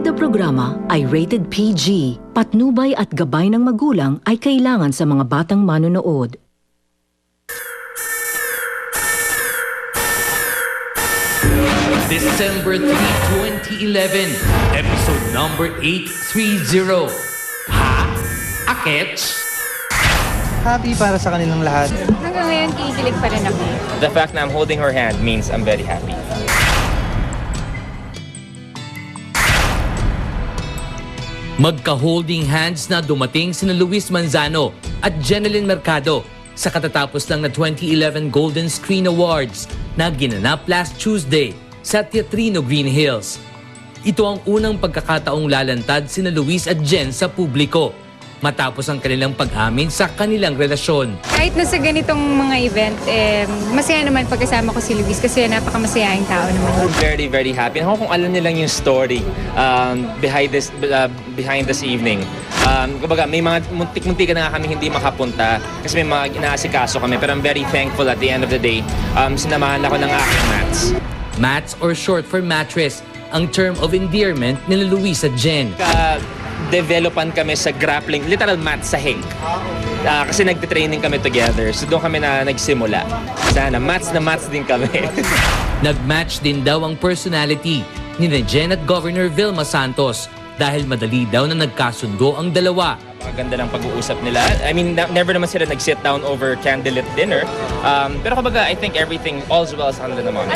bida programa ay rated PG. Patnubay at gabay ng magulang ay kailangan sa mga batang manonood. December 3, 2011, episode number 830. Ha? Akets? Happy para sa kanilang lahat. Hanggang ngayon, kikilig pa rin ako. The fact na I'm holding her hand means I'm very happy. Magka-holding hands na dumating sina Luis Manzano at Jeneline Mercado sa katatapos lang na 2011 Golden Screen Awards na ginanap last Tuesday sa Teatrino Green Hills. Ito ang unang pagkakataong lalantad sina Luis at Jen sa publiko matapos ang kanilang pag-amin sa kanilang relasyon. Kahit na sa ganitong mga event, masaya naman pagkasama ko si Luis kasi napakamasayahing tao naman. We're very, very happy. And kung alam nilang yung story behind this evening. Kumbaga, may mga muntik-muntikan na nga kami hindi makapunta kasi may mga inaasikaso kami. Pero I'm very thankful at the end of the day. Sinamahan ako ng aking mats. Mats or short for mattress, ang term of endearment nila Luis at Jen. Developan kami sa grappling, literal mat sa hink. Kasi nagte-training kami together. So doon kami na nagsimula. Sana, mats na mats din kami. Nag-match din daw ang personality ni Jen at Governor Vilma Santos dahil madali daw na nagkasundo ang dalawa. Maganda ng pag-uusap nila. I mean, never naman sila nag-sit down over candlelit dinner. Pero kumbaga, I think everything, all's well sa kanila naman.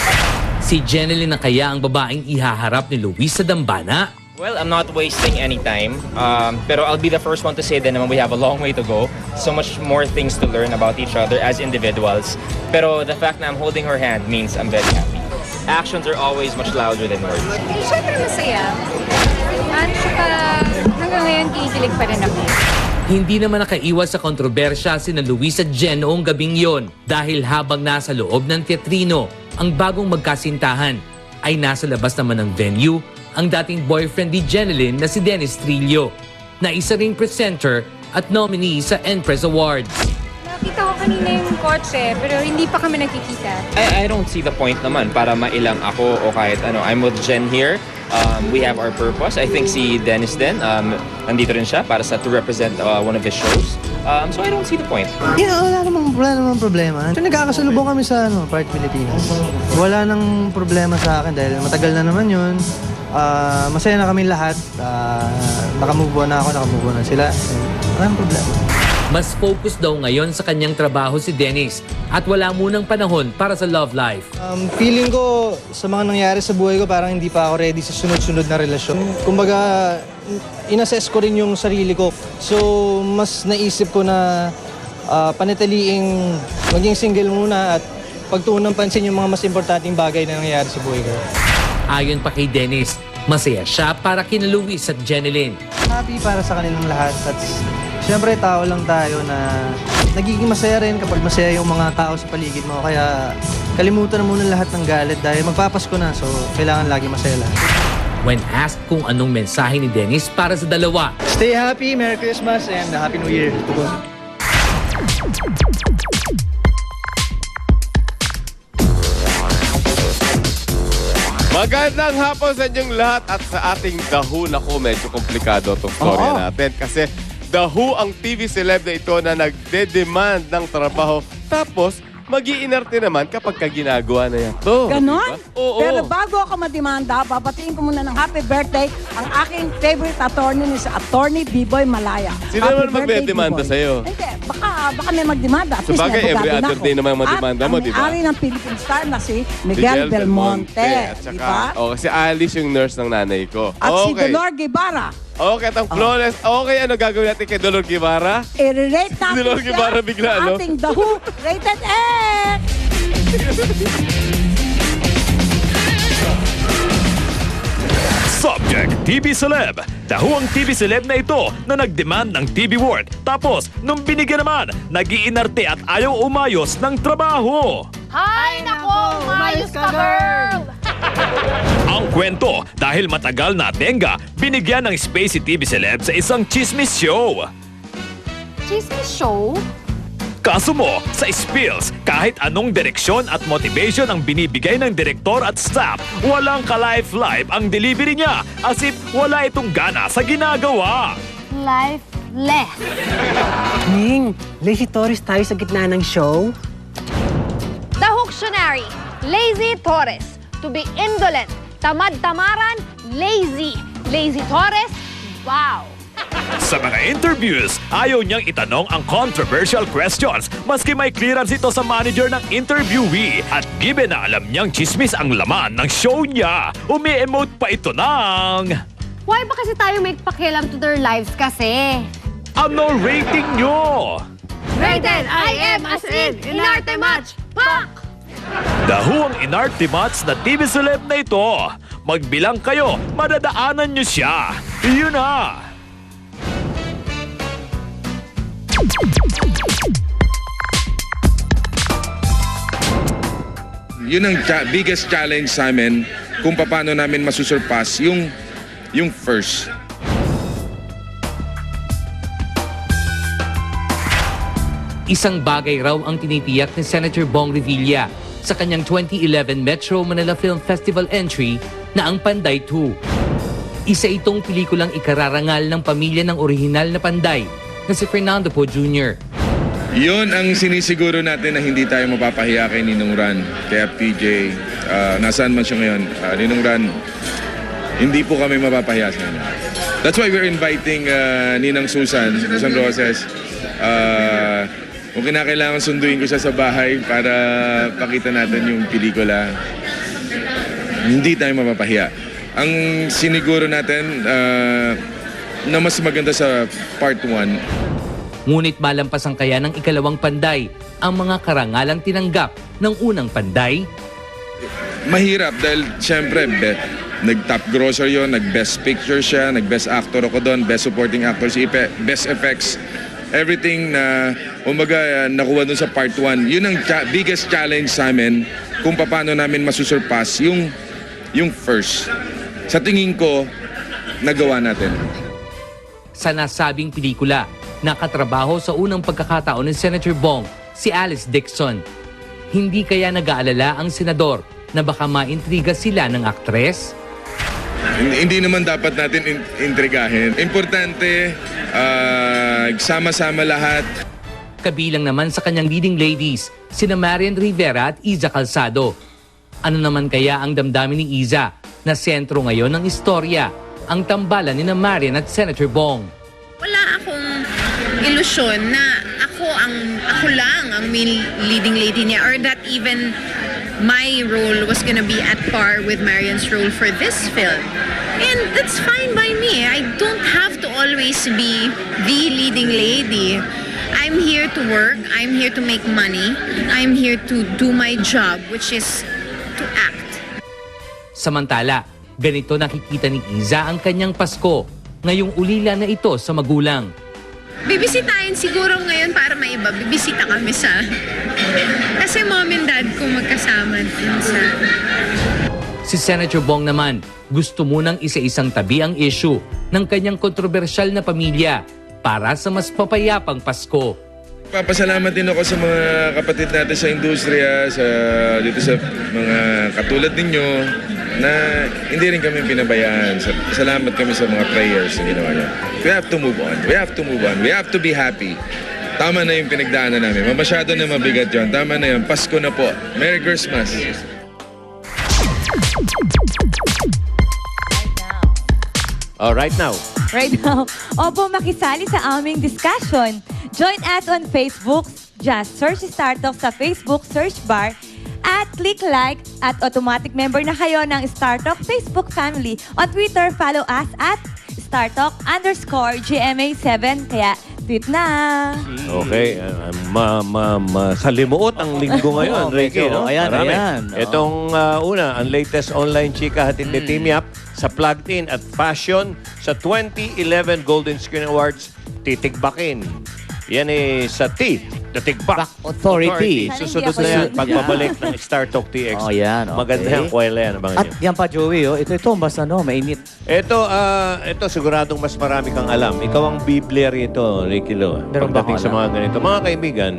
Si Jeneline na kaya ang babaeng ihaharap ni Luis sa dambana? Well, I'm not wasting any time. Pero I'll be the first one to say that naman we have a long way to go. So much more things to learn about each other as individuals. Pero the fact na I'm holding her hand means I'm very happy. Actions are always much louder than words. Siyempre masaya. At saka hanggang ngayon, kikilig pa rin ako. Hindi naman nakaiwas sa kontrobersya sina Luis at Jen noong gabing yon dahil habang nasa loob ng teatrino, ang bagong magkasintahan ay nasa labas naman ng venue ang dating boyfriend ni Jeneline na si Dennis Trillo, na isa ring presenter at nominee sa Empress Awards. Nakita ko kanina yung kotse, pero hindi pa kami nakikita. I don't see the point naman para mailang ako o kahit ano. I'm with Jen here. We have our purpose. I think si Dennis din, nandito rin siya para to represent one of his shows. So I don't see the point. Yeah, wala namang problema. So, nagkakasalubong kami sa Park Pilipinas. Wala nang problema sa akin dahil matagal na naman yun. Masaya na kami lahat. Nakamove on na ako, nakamove on na sila. Walang problema. Mas focus daw ngayon sa kanyang trabaho si Dennis at wala munang panahon para sa love life. Feeling ko sa mga nangyari sa buhay ko parang hindi pa ako ready sa sunod-sunod na relasyon. Kumbaga, inassess ko rin yung sarili ko. So, mas naisip ko na panatiliing maging single muna at pagtuunang pansin yung mga mas importanteng bagay na nangyayari sa buhay ko. Ayon pa kay Dennis, masaya siya para kina Luis at Jeneline. Happy para sa kanilang lahat at siyempre tao lang tayo na nagiging masaya rin kapag masaya yung mga tao sa paligid mo. Kaya kalimutan na muna lahat ng galit dahil magpapasko na, so kailangan lagi masaya lang. When asked kung anong mensahe ni Dennis para sa dalawa, Stay happy, Merry Christmas, and Happy New Year. Magandang hapon sa inyong lahat at sa ating The Who. Naku, medyo komplikado itong storya natin kasi The Who ang TV celeb na ito na nagde-demand ng trabaho tapos mag-iinarte naman kapag ginagawa na yan. Ganon? Diba? Oo. Pero bago ako madimanda, babatiin ko muna ng happy birthday ang aking favorite attorney ni si Attorney B-Boy Malaya. Sino Happy naman birthday, magdedemanda B-Boy. sa'yo? Hindi, baka may magdemanda. At least Sabagay, may every abogado other na day ako. naman magdemanda mo, At di ba? ang may-ari ng Philippine Star na si Miguel Belmonte. At saka, Di ba? si Alice yung nurse ng nanay ko. At si Dolor Guevara. Okay, itong flawless. Okay, ano gagawin natin kay Dolor Guevara? I-rate natin Si Dolor Guevara bigla, sa no? ating The Who Rated X! Subject, TV Celeb. Dahuang TV Celeb na ito na nag-demand ng TV World. Tapos, nung binigyan naman, nag-iinarte at ayaw umayos ng trabaho. Hay nako, umayos ka girl! Ang kwento, dahil matagal na tenga, binigyan ng space si TV Celeb sa isang chismis show. Chismis show? Kaso mo, sa spills, kahit anong direksyon at motivation ang binibigay ng direktor at staff, walang ka-life-life ang delivery niya as if wala itong gana sa ginagawa. Lifeless. Ning, lazy tourist tayo sa gitna ng show. The Hooktionary. Lazy Torres. To be indolent. Tamad-tamaran. Lazy. Lazy Torres. Wow. Sa mga interviews, ayaw niyang itanong ang controversial questions maski may clearance ito sa manager ng interviewee. At given na alam niyang chismis ang laman ng show niya, umi-emote pa ito ng... Why ba kasi tayo may pakialam to their lives kasi? Ano rating niyo? Rated IM as in Inarte Match. Pak! Dahuang inarte match na TV celeb na ito. Magbilang kayo, madadaanan niyo siya. Yun na! Yun ang biggest challenge sa amin kung paano namin masusurpass yung first. Isang bagay raw ang tinitiyak ni Senator Bong Revilla sa kanyang 2011 Metro Manila Film Festival entry na ang Panday 2. Isa itong pelikulang ikararangal ng pamilya ng orihinal na Panday na si Fernando Poe Jr. Yun ang sinisiguro natin na hindi tayo mapapahiya kay Ninong Ran, kay FPJ. Nasaan man siya ngayon, Ninong Ran, hindi po kami mapapahiya sa kanya. That's why we're inviting Ninang Susan Roses. Kung kinakailangan sunduin ko siya sa bahay para pakita natin yung pelikula, hindi tayo mapapahiya. Ang siniguro natin na mas maganda sa part 1. Ngunit malampas ang kaya ng ikalawang Panday ang mga karangalang tinanggap ng unang Panday. Mahirap dahil siyempre nag-top grosser yun, nag-best picture siya, nag-best actor ako doon, best supporting actor si Ipe, best effects. Everything na umaga nakuha doon sa part 1. Yun ang biggest challenge sa amin kung paano namin masusurpass yung first. Sa tingin ko, nagawa natin. Sa nasabing pelikula, nakatrabaho sa unang pagkakataon ni Senator Bong si Alice Dixon. Hindi kaya nag-aalala ang senador na baka maintriga sila ng aktres? Hindi naman dapat natin intrigahin. Importante, sama-sama lahat. Kabilang naman sa kanyang leading ladies, sina Marian Rivera at Iza Calzado. Ano naman kaya ang damdamin ni Iza na sentro ngayon ng istorya, ang tambalan ni na Marian at Senator Bong? Wala akong ilusyon na ako lang ang main leading lady niya or that even my role was gonna be at par with Marian's role for this film. And that's fine by me. I don't have to always be the leading lady. I'm here to work. I'm here to make money. I'm here to do my job, which is to act. Samantala, ganito nakikita ni Iza ang kanyang Pasko ngayong ulila na ito sa magulang. Bibisitahin siguro ngayon para maiba. Bibisita kami sa... Kasi mom and dad ko magkasama din sa... Si Senator Bong naman, gusto munang isa-isang tabi ang issue ng kanyang kontrobersyal na pamilya para sa mas papayapang Pasko. Papasalamat din ako sa mga kapatid natin sa industriya, dito sa mga katulad ninyo na hindi rin kami pinabayaan. Salamat kami sa mga prayers na ginawa niyo. We have to move on. We have to move on. We have to be happy. Tama na yung pinagdaanan namin. Masyado na mabigat yun. Tama na yun. Pasko na po. Merry Christmas. Right now. Right now. Opo, makisali sa aming discussion. Join us on Facebook. Just search Star Talk sa Facebook search bar at click like at automatic member na kayo ng Star Talk Facebook family. On Twitter, follow us at StarTalk_GMA7. Kaya tweet na. Okay. Masalimuot ang linggo ngayon, Ricky. No? Ayan, Marami. ayan. Itong una, ang latest online chika hatid ni Team Yap sa Plugged In at Fashion sa 2011 Golden Screen Awards titigbakin Yan sa T. The Tigbak Authority. Susunod na yan. Pagbabalik ng Star Talk TX. Oh, yan. Okay. Maganda yan. Kuwela yan. Abangan At nyo. yan pa, Joey, ito, mas mainit. Ito siguradong mas marami kang alam. Ikaw ang Biblia rito, Ricky Lo. Meron ba Pagdating akong sa mga ganito. Mga kaibigan,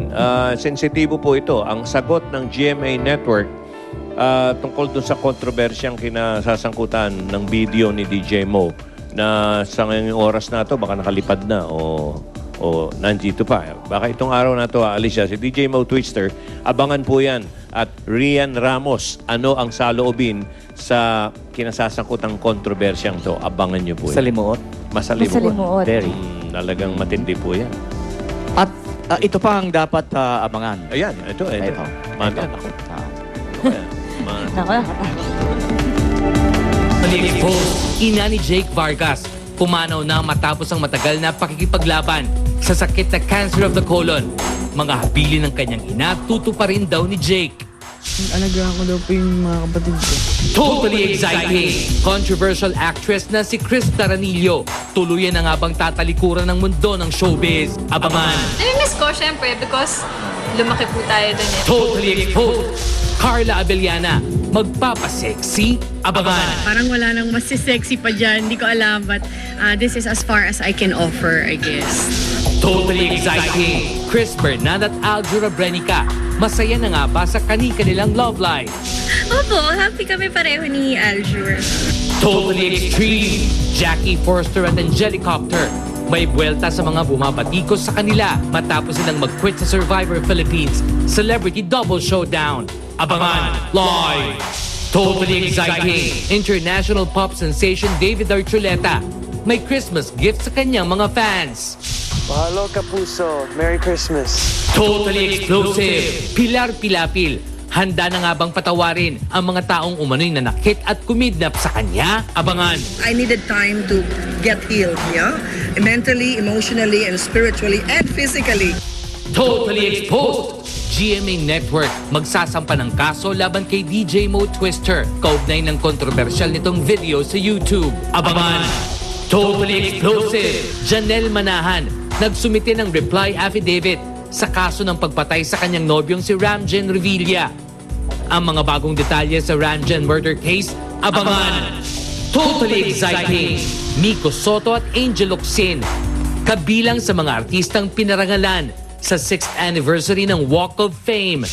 sensitibo po ito. Ang sagot ng GMA Network tungkol dun sa kontrobersyang kinasasangkutan ng video ni DJ Mo na sa ngayong oras na to baka nakalipad na o nandito pa. Baka itong araw na to aalis siya. Si DJ Mo Twister, abangan po yan. At Rian Ramos, ano ang saloobin sa kinasasangkutang kontrobersyang to? Abangan nyo po yan. Masalimuot? Masalimuot. Very. Talagang matindi po yan. At ito pa ang dapat abangan. Ayan, ito. Magan ako. Nako, Mali-expose, ina ni Jake Vargas. Pumanaw na matapos ang matagal na pakikipaglaban sa sakit na cancer of the colon. Mga habili ng kanyang ina, tuto pa rin daw ni Jake. Alagaan ko daw po yung mga kapatid ko. Totally exciting! Controversial actress na si Chris Taranillo. Tuluyan na nga bang tatalikuran ng mundo ng showbiz? Abangan! Nami-miss ko, syempre, because lumaki po tayo dun eh. Totally exposed! Carla Abellana, magpapasexy? Abangan! Parang wala nang mas sexy pa dyan. Hindi ko alam, but this is as far as I can offer, I guess. Totally exciting! Chris Bernard at Aljura Brenica. Masaya na nga ba sa kanilang love life? Opo, happy kami pareho ni Aljur. Totally extreme! Jackie Forster at Angelicopter. May buwelta sa mga bumabatikos sa kanila matapos silang mag-quit sa Survivor Philippines Celebrity Double Showdown. Abangan live! Totally exciting! International pop sensation David Archuleta. May Christmas gift sa kanyang mga fans. Mahalo ka puso. Merry Christmas. Totally explosive! Pilar Pilapil. Handa na nga bang patawarin ang mga taong umano'y nanakit at kumidnap sa kanya? Abangan! I needed time to get healed, yeah? Mentally, emotionally, and spiritually, and physically. Totally exposed! GMA Network magsasampa ng kaso laban kay DJ Mo Twister kaugnay ng kontrobersyal nitong video sa YouTube. Abangan! Totally explosive! Janelle Manahan nagsumite ng reply affidavit sa kaso ng pagpatay sa kanyang nobyong si Ramjen Revilla. Ang mga bagong detalye sa Ramjen murder case, abangan! Totally exciting! Miko Soto at Angel Locsin, kabilang sa mga artistang pinarangalan sa 6th anniversary ng Walk of Fame.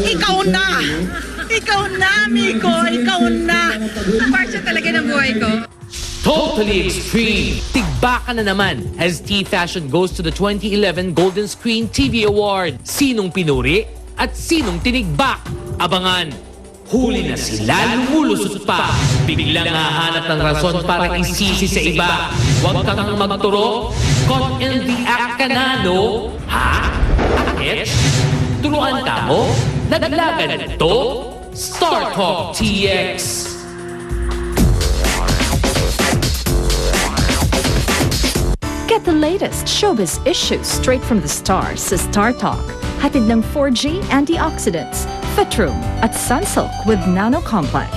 Ikaw na! Ikaw na, Miko! Ikaw na! Part siya talaga ng buhay ko. Totally extreme! Tigbakan na naman as T-Fashion goes to the 2011 Golden Screen TV Award. Sinong pinuri at sinong tinigbak? Abangan! Huli na sila, lumulusot pa. Biglang hahanap ng rason para isisi sa iba. Huwag kang magturo. Caught in the act ka na, no? Ha? Akit? Turuan ka mo? Naglagan ito? Star Talk TX! Get the latest showbiz issues straight from the stars sa Star Talk. Hatid ng 4G antioxidants, Fitrum at Sunsilk with Nano Complex.